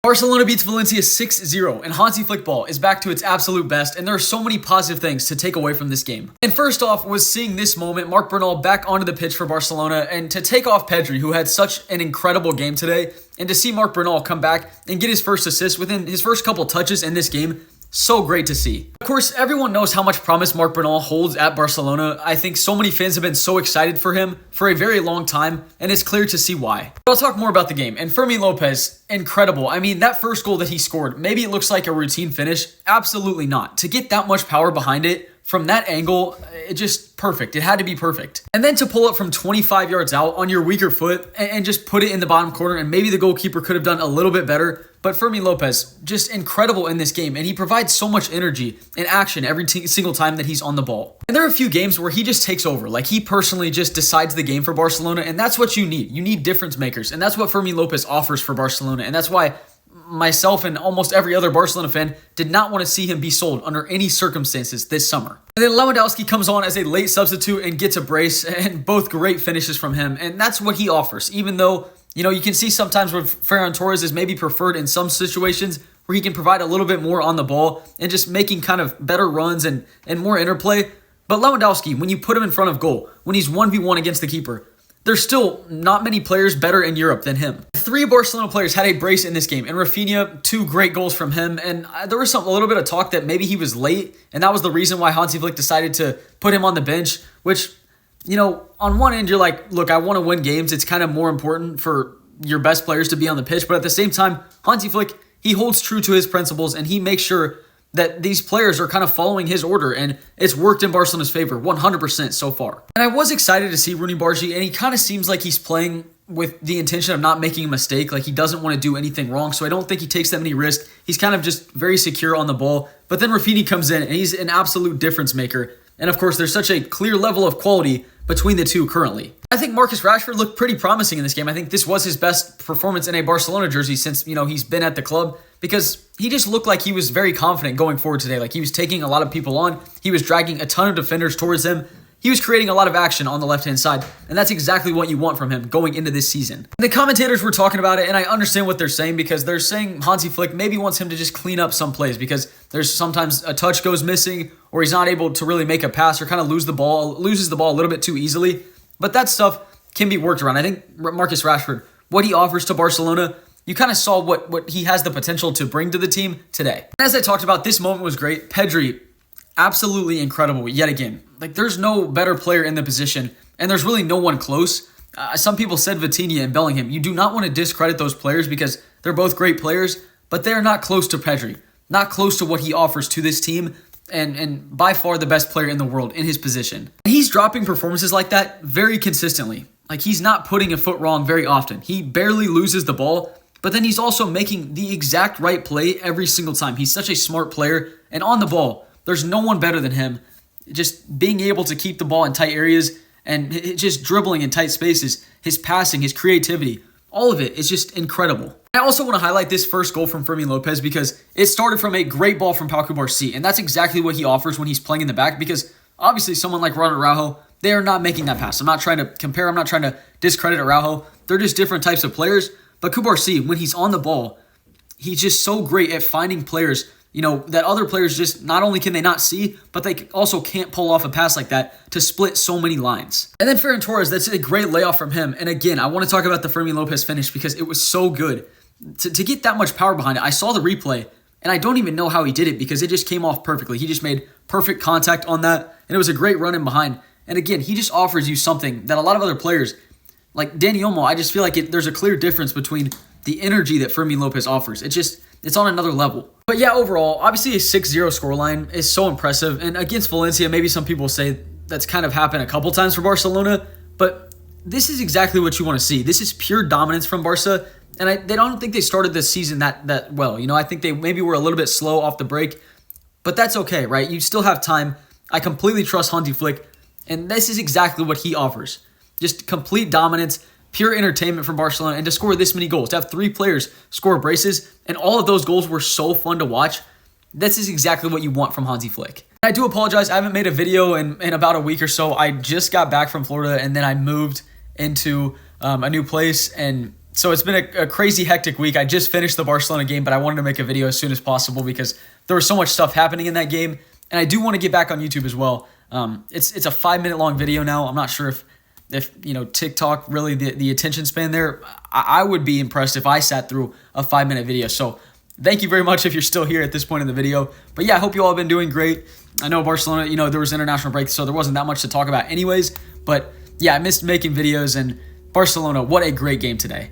Barcelona beats Valencia 6-0, and Hansi Flick ball is back to its absolute best, and there are so many positive things to take away from this game. And first off was seeing this moment, Marc Bernal back onto the pitch for Barcelona, and to take off Pedri, who had such an incredible game today, and to see Marc Bernal come back and get his first assist within his first couple touches in this game. So great to see. Of course, everyone knows how much promise Marc Bernal holds at Barcelona. I think so many fans have been so excited for him for a very long time, and it's clear to see why. But I'll talk more about the game. And Fermin Lopez, incredible. I mean, that first goal that he scored, maybe it looks like a routine finish. Absolutely not. To get that much power behind it, from that angle, it just perfect. It had to be perfect. And then to pull it from 25 yards out on your weaker foot and just put it in the bottom corner, and maybe the goalkeeper could have done a little bit better. But Fermin Lopez, just incredible in this game, and he provides so much energy and action every single time that he's on the ball. And there are a few games where he just takes over, like he personally just decides the game for Barcelona, and that's what you need. You need difference makers, and that's what Fermin Lopez offers for Barcelona, and that's why myself and almost every other Barcelona fan did not want to see him be sold under any circumstances this summer. And then Lewandowski comes on as a late substitute and gets a brace, and both great finishes from him, and that's what he offers, even though you can see sometimes where Ferran Torres is maybe preferred in some situations where he can provide a little bit more on the ball and just making kind of better runs and more interplay. But Lewandowski, when you put him in front of goal, when he's 1v1 against the keeper, there's still not many players better in Europe than him. 3 Barcelona players had a brace in this game, and Rafinha, 2 great goals from him, and there was a little bit of talk that maybe he was late, and that was the reason why Hansi Flick decided to put him on the bench, which, on one end, you're like, look, I want to win games. It's kind of more important for your best players to be on the pitch. But at the same time, Hansi Flick, he holds true to his principles, and he makes sure that these players are kind of following his order, and it's worked in Barcelona's favor 100% so far. And I was excited to see Rooney Bargi, and he kind of seems like he's playing with the intention of not making a mistake. Like, he doesn't want to do anything wrong, so I don't think he takes that many risks. He's kind of just very secure on the ball. But then Rafinha comes in, and he's an absolute difference maker. And of course, there's such a clear level of quality between the two currently. I think Marcus Rashford looked pretty promising in this game. I think this was his best performance in a Barcelona jersey since, he's been at the club, because he just looked like he was very confident going forward today. Like, he was taking a lot of people on. He was dragging a ton of defenders towards him. He was creating a lot of action on the left-hand side, and that's exactly what you want from him going into this season. The commentators were talking about it, and I understand what they're saying, because they're saying Hansi Flick maybe wants him to just clean up some plays, because there's sometimes a touch goes missing, or he's not able to really make a pass, or kind of loses the ball a little bit too easily. But that stuff can be worked around. I think Marcus Rashford, what he offers to Barcelona, you kind of saw what he has the potential to bring to the team today. And as I talked about, this moment was great. Pedri, absolutely incredible yet again. Like, there's no better player in the position, and there's really no one close. Some people said Vitinha and Bellingham. You do not want to discredit those players because they're both great players, but they're not close to Pedri, not close to what he offers to this team, and by far the best player in the world in his position. He's dropping performances like that very consistently. Like, he's not putting a foot wrong very often. He barely loses the ball, but then he's also making the exact right play every single time. He's such a smart player, and on the ball, there's no one better than him. Just being able to keep the ball in tight areas and just dribbling in tight spaces, his passing, his creativity, all of it is just incredible. I also want to highlight this first goal from Fermin Lopez because it started from a great ball from Pau Cubarsí, and that's exactly what he offers when he's playing in the back, because obviously someone like Ronald Araujo, they are not making that pass. I'm not trying to compare, I'm not trying to discredit Araujo. They're just different types of players, but Cubarsí, when he's on the ball, he's just so great at finding players that other players just not only can they not see, but they also can't pull off a pass like that to split so many lines. And then Ferran Torres, that's a great layoff from him. And again, I want to talk about the Fermin Lopez finish because it was so good. To get that much power behind it, I saw the replay, and I don't even know how he did it because it just came off perfectly. He just made perfect contact on that, and it was a great run in behind. And again, he just offers you something that a lot of other players, like Dani Olmo, I just feel like there's a clear difference between the energy that Fermin Lopez offers. It's on another level. But yeah, overall, obviously a 6-0 scoreline is so impressive. And against Valencia, maybe some people say that's kind of happened a couple times for Barcelona, but this is exactly what you want to see. This is pure dominance from Barca, and they don't think they started this season that well. I think they maybe were a little bit slow off the break, but that's okay, right? You still have time. I completely trust Hansi Flick, and this is exactly what he offers. Just complete dominance, pure entertainment from Barcelona, and to score this many goals, to have 3 players score braces, and all of those goals were so fun to watch. This is exactly what you want from Hansi Flick. I do apologize, I haven't made a video in about a week or so. I just got back from Florida, and then I moved into a new place, and So it's been a crazy hectic week. I just finished the Barcelona game, but I wanted to make a video as soon as possible because there was so much stuff happening in that game. And I do want to get back on YouTube as well. It's a 5-minute long video now. I'm not sure if TikTok really the attention span there. I would be impressed if I sat through a 5-minute video. So thank you very much if you're still here at this point in the video. But yeah, I hope you all have been doing great. I know Barcelona, there was international break, so there wasn't that much to talk about anyways. But yeah, I missed making videos, and Barcelona, what a great game today.